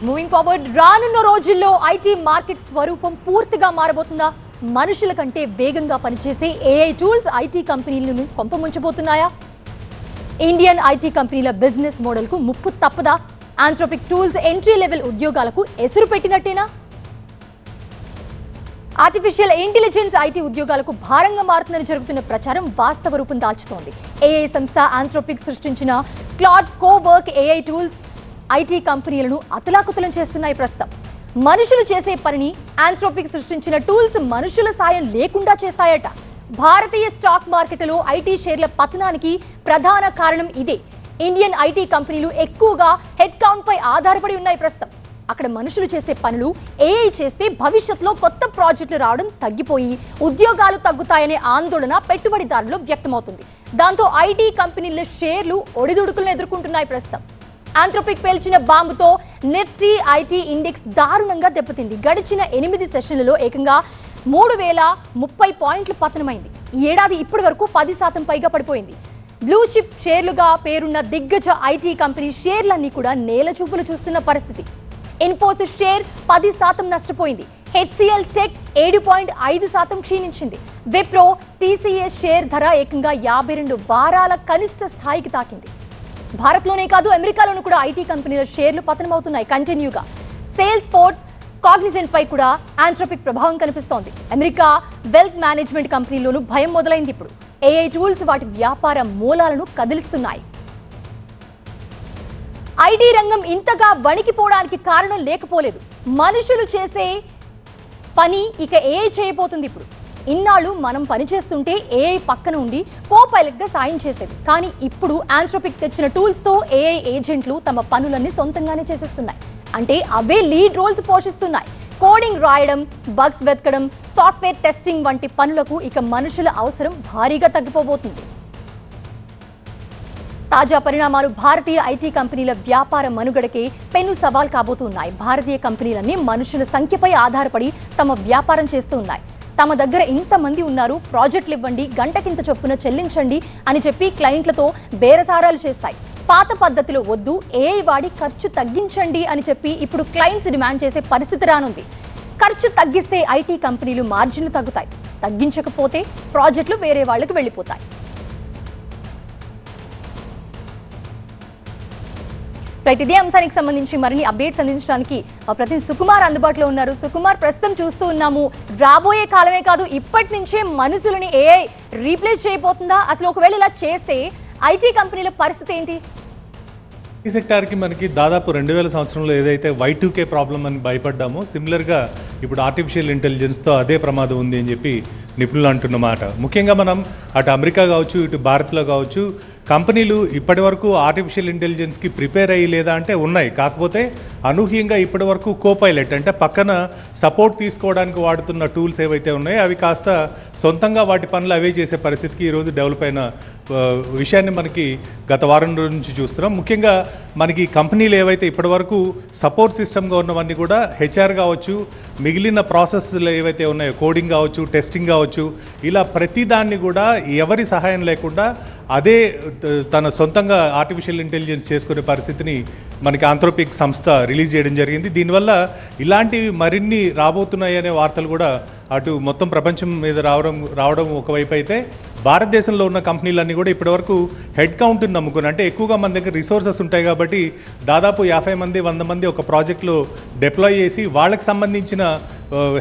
Moving forward, రానున్న రోజుల్లో IT market స్వరూపం పూర్తిగా మారబోతుందా? మనుషుల కంటే వేగంగా పనిచేసే ఏఐ టూల్స్ ఐటీ కంపెనీలను కొంపముంచబోతున్నాయా? ఇండియన్ ఐటీ కంపెనీల బిజినెస్ మోడల్కు ముప్పు తప్పదా? ఆంథ్రోపిక్ టూల్స్ ఎంట్రీ లెవెల్ ఉద్యోగాలకు ఎసురు పెట్టినట్టేనా? ఆర్టిఫిషియల్ ఇంటెలిజెన్స్ ఐటీ ఉద్యోగాలకు భారంగా మారుతుందని జరుగుతున్న ప్రచారం వాస్తవ రూపం దాల్చుతోంది. ఏఐ సంస్థ ఆంథ్రోపిక్ సృష్టించిన Claude Cowork AI tools IT కంపెనీలను అతలాకుతలం చేస్తున్నాయి. ప్రస్తుతం మనుషులు చేసే పనిని ఆంథ్రోపిక్ సృష్టించిన టూల్స్ మనుషుల సాయం లేకుండా చేస్తాయట. భారతీయ స్టాక్ మార్కెట్లో ఐటీ షేర్ల పతనానికి ప్రధాన కారణం ఇదే. ఇండియన్ ఐటీ కంపెనీలు ఎక్కువగా హెడ్ కౌంట్ పై ఆధారపడి ఉన్నాయి. ప్రస్తుతం అక్కడ మనుషులు చేసే పనులు ఏఐ చేస్తే భవిష్యత్తులో కొత్త ప్రాజెక్టులు రావడం తగ్గిపోయి ఉద్యోగాలు తగ్గుతాయనే ఆందోళన పెట్టుబడిదారుల్లో వ్యక్తమవుతుంది. దాంతో ఐటీ కంపెనీల షేర్లు ఒడిదుడుకులను ఎదుర్కొంటున్నాయి. ప్రస్తుతం ఆంథ్రోపిక్ పేల్చిన బాంబుతో నిఫ్టీ ఐటీ ఇండెక్స్ దారుణంగా దెబ్బతింది. గడిచిన 8 సెషన్లలో ఏకంగా 3030 పాయింట్లు పతనమైంది. ఈ ఏడాది ఇప్పటి వరకు 10% పైగా పడిపోయింది. బ్లూ చిప్ షేర్లుగా పేరున్న దిగ్గజ ఐటీ కంపెనీ షేర్లన్నీ కూడా నేల చూపులు చూస్తున్న పరిస్థితి. ఇన్ఫోసిస్ షేర్ 10% నష్టపోయింది. హెచ్సిఎల్ టెక్ 7.5% క్షీణించింది. విప్రో, టీసీఎస్ షేర్ ధర ఏకంగా 52 వారాల కనిష్ట స్థాయికి తాకింది. భారత్లోనే కాదు, అమెరికాలోనూ కూడా ఐటీ కంపెనీల షేర్లు పతనమవుతున్నాయి కంటిన్యూగా. సేల్స్ ఫోర్స్, కాగ్నిజెంట్ పై కూడా ఆంథ్రోపిక్ ప్రభావం కనిపిస్తోంది. అమెరికా వెల్త్ మేనేజ్మెంట్ కంపెనీలోనూ భయం మొదలైంది. ఇప్పుడు ఏఐ టూల్స్ వాటి వ్యాపార మూలాలను కదిలిస్తున్నాయి. ఐటీ రంగం ఇంతగా వణికిపోవడానికి కారణం లేకపోలేదు. మనుషులు చేసే పని ఇక ఏఐ చేయబోతుంది. ఇప్పుడు ఇన్నాళ్ళు మనం పనిచేస్తుంటే ఏఐ పక్కన ఉండి కోపైలట్గా సాయం చేసేది. కానీ ఇప్పుడు ఆంథ్రోపిక్ తెచ్చిన టూల్స్తో ఏఐ ఏజెంట్లు తమ పనులన్నీ సొంతంగానే చేసేస్తున్నాయి. అంటే అవే లీడ్ రోల్స్ పోషిస్తున్నాయి. కోడింగ్ రాయడం, బగ్స్ వెతకడం, సాఫ్ట్వేర్ టెస్టింగ్ వంటి పనులకు ఇక మనుషుల అవసరం భారీగా తగ్గిపోబోతుంది. తాజా పరిణామాలు భారతీయ ఐటీ కంపెనీల వ్యాపార మనుగడకే పెను సవాల్ కాబోతున్నాయి. భారతీయ కంపెనీలన్నీ మనుషుల సంఖ్యపై ఆధారపడి తమ వ్యాపారం చేస్తూ ఉన్నాయి. తమ దగ్గర ఇంతమంది ఉన్నారు, ప్రాజెక్టులు ఇవ్వండి, గంటకింత చొప్పున చెల్లించండి అని చెప్పి క్లయింట్లతో బేరసారాలు చేస్తాయి. పాత పద్ధతిలో వద్దు, ఏఐ వాడి ఖర్చు తగ్గించండి అని చెప్పి ఇప్పుడు క్లయింట్స్ డిమాండ్ చేసే పరిస్థితి రానుంది. ఖర్చు తగ్గిస్తే ఐటీ కంపెనీలు మార్జిన్లు తగ్గుతాయి, తగ్గించకపోతే ప్రాజెక్టులు వేరే వాళ్ళకి వెళ్ళిపోతాయి. రైట్, ఇదే అంశానికి సంబంధించి మరిన్ని అప్డేట్స్ అందించడానికి మా ప్రతినిధి సుకుమార్ అందుబాటులో ఉన్నారు. సుకుమార్, ప్రస్తుతం చూస్తూ ఉన్నాము, రాబోయే కాలమే కాదు ఇప్పటి నుంచే మనుషులని ఏఐ రీప్లేస్ చేయబోతుందా? అసలు ఒకవేళ ఇలా చేస్తే ఐటీ కంపెనీల పరిస్థితి ఏంటి? ఈ సెక్టార్కి మనకి దాదాపు 2000 సంవత్సరంలో ఏదైతే Y2K ప్రాబ్లం అని భయపడ్డామో, సిమిలర్గా ఇప్పుడు ఆర్టిఫిషియల్ ఇంటెలిజెన్స్తో అదే ప్రమాదం ఉంది అని చెప్పి నిపుణులు అంటున్నమాట. ముఖ్యంగా మనం అటు అమెరికా కావచ్చు, ఇటు భారత్లో కావచ్చు, కంపెనీలు ఇప్పటి వరకు ఆర్టిఫిషియల్ ఇంటెలిజెన్స్కి ప్రిపేర్ అయ్యి లేదా అంటే ఉన్నాయి. కాకపోతే అనూహ్యంగా ఇప్పటి వరకు కోపైలట్ అంటే పక్కన సపోర్ట్ తీసుకోవడానికి వాడుతున్న టూల్స్ ఏవైతే ఉన్నాయో అవి కాస్త సొంతంగా వాటి పనులు అవే చేసే పరిస్థితికి ఈరోజు డెవలప్ అయిన విషయాన్ని మనకి గత వారం రోజు నుంచి చూస్తున్నాం. ముఖ్యంగా మనకి కంపెనీలు ఏవైతే ఇప్పటివరకు సపోర్ట్ సిస్టమ్గా ఉన్నవన్నీ కూడా హెచ్ఆర్ కావచ్చు, మిగిలిన ప్రాసెస్లు ఏవైతే ఉన్నాయో కోడింగ్ కావచ్చు, టెస్టింగ్ కావచ్చు, ఇలా ప్రతిదాన్ని కూడా ఎవరి సహాయం లేకుండా అదే తన సొంతంగా ఆర్టిఫిషియల్ ఇంటెలిజెన్స్ చేసుకునే పరిస్థితిని మనకి ఆంథ్రోపిక్ సంస్థ రిలీజ్ చేయడం జరిగింది. దీనివల్ల ఇలాంటివి మరిన్ని రాబోతున్నాయి అనే వార్తలు కూడా అటు మొత్తం ప్రపంచం మీద రావడం ఒకవైపు అయితే, భారతదేశంలో ఉన్న కంపెనీలన్నీ కూడా ఇప్పటివరకు హెడ్ కౌంట్ని నమ్ముకుని, అంటే ఎక్కువగా మన దగ్గర రిసోర్సెస్ ఉంటాయి కాబట్టి దాదాపు 50 మంది 100 మంది ఒక ప్రాజెక్ట్లో డిప్లాయ్ చేసి వాళ్ళకి సంబంధించిన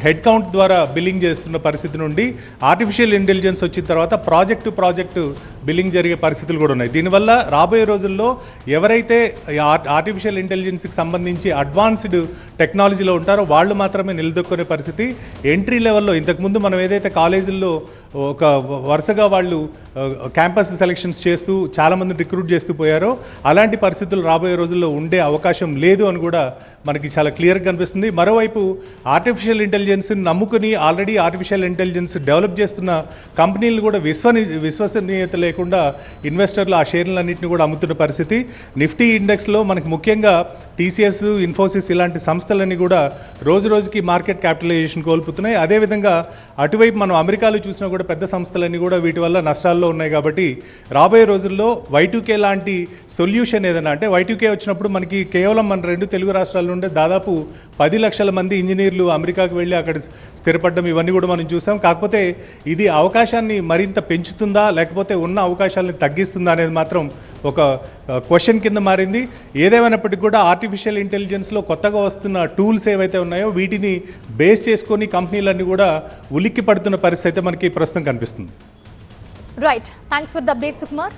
హెడ్ కౌంట్ ద్వారా బిల్లింగ్ చేస్తున్న పరిస్థితి నుండి ఆర్టిఫిషియల్ ఇంటెలిజెన్స్ వచ్చిన తర్వాత ప్రాజెక్టు బిల్లింగ్ జరిగే పరిస్థితులు కూడా ఉన్నాయి. దీనివల్ల రాబోయే రోజుల్లో ఎవరైతే ఆర్టిఫిషియల్ ఇంటెలిజెన్స్కి సంబంధించి అడ్వాన్స్డ్ టెక్నాలజీలో ఉంటారో వాళ్ళు మాత్రమే నిలదొక్కునే పరిస్థితి. ఎంట్రీ లెవెల్లో ఇంతకుముందు మనం ఏదైతే కాలేజీల్లో ఒక వరుసగా వాళ్ళు క్యాంపస్ సెలెక్షన్స్ చేస్తూ చాలామంది రిక్రూట్ చేస్తూ పోయారో అలాంటి పరిస్థితులు రాబోయే రోజుల్లో ఉండే అవకాశం లేదు అని కూడా మనకి చాలా క్లియర్గా కనిపిస్తుంది. మరోవైపు ఆర్టిఫిషియల్ ఇంటెలిజెన్స్ని నమ్ముకుని ఆల్రెడీ ఆర్టిఫిషియల్ ఇంటెలిజెన్స్ డెవలప్ చేస్తున్న కంపెనీలు కూడా విశ్వసనీయత లేకుండా ఇన్వెస్టర్లు ఆ షేర్లన్నింటినీ కూడా అమ్ముతున్న పరిస్థితి. నిఫ్టీ ఇండెక్స్లో మనకి ముఖ్యంగా టీసీఎస్, ఇన్ఫోసిస్ ఇలాంటి సంస్థలన్నీ కూడా రోజు రోజుకి మార్కెట్ క్యాపిటలైజేషన్ కోల్పోతున్నాయి. అదేవిధంగా అటువైపు మనం అమెరికాలో చూసినా కూడా కూడా పెద్ద సంస్థలన్నీ కూడా వీటి వల్ల నష్టాల్లో ఉన్నాయి. కాబట్టి రాబోయే రోజుల్లో Y2K లాంటి సొల్యూషన్ ఏదైనా, అంటే Y2K వచ్చినప్పుడు మనకి కేవలం మన 2 తెలుగు రాష్ట్రాల నుండి దాదాపు 10 లక్షల మంది ఇంజనీర్లు అమెరికాకు వెళ్ళి అక్కడ స్థిరపడడం ఇవన్నీ కూడా మనం చూసాం. కాకపోతే ఇది అవకాశాన్ని మరింత పెంచుతుందా లేకపోతే ఉన్న అవకాశాలను తగ్గిస్తుందా అనేది మాత్రం ఒక క్వశ్చన్ కింద మారింది. ఏదేమైనప్పటికీ కూడా ఆర్టిఫిషియల్ ఇంటెలిజెన్స్లో కొత్తగా వస్తున్న టూల్స్ ఏవైతే ఉన్నాయో వీటిని బేస్ చేసుకొని కంపెనీలన్నీ కూడా ఉలిక్కి పడుతున్న పరిస్థితి అయితే మనకి ప్రస్తుతం కనిపిస్తుంది. Right, thanks for the update Sukumar.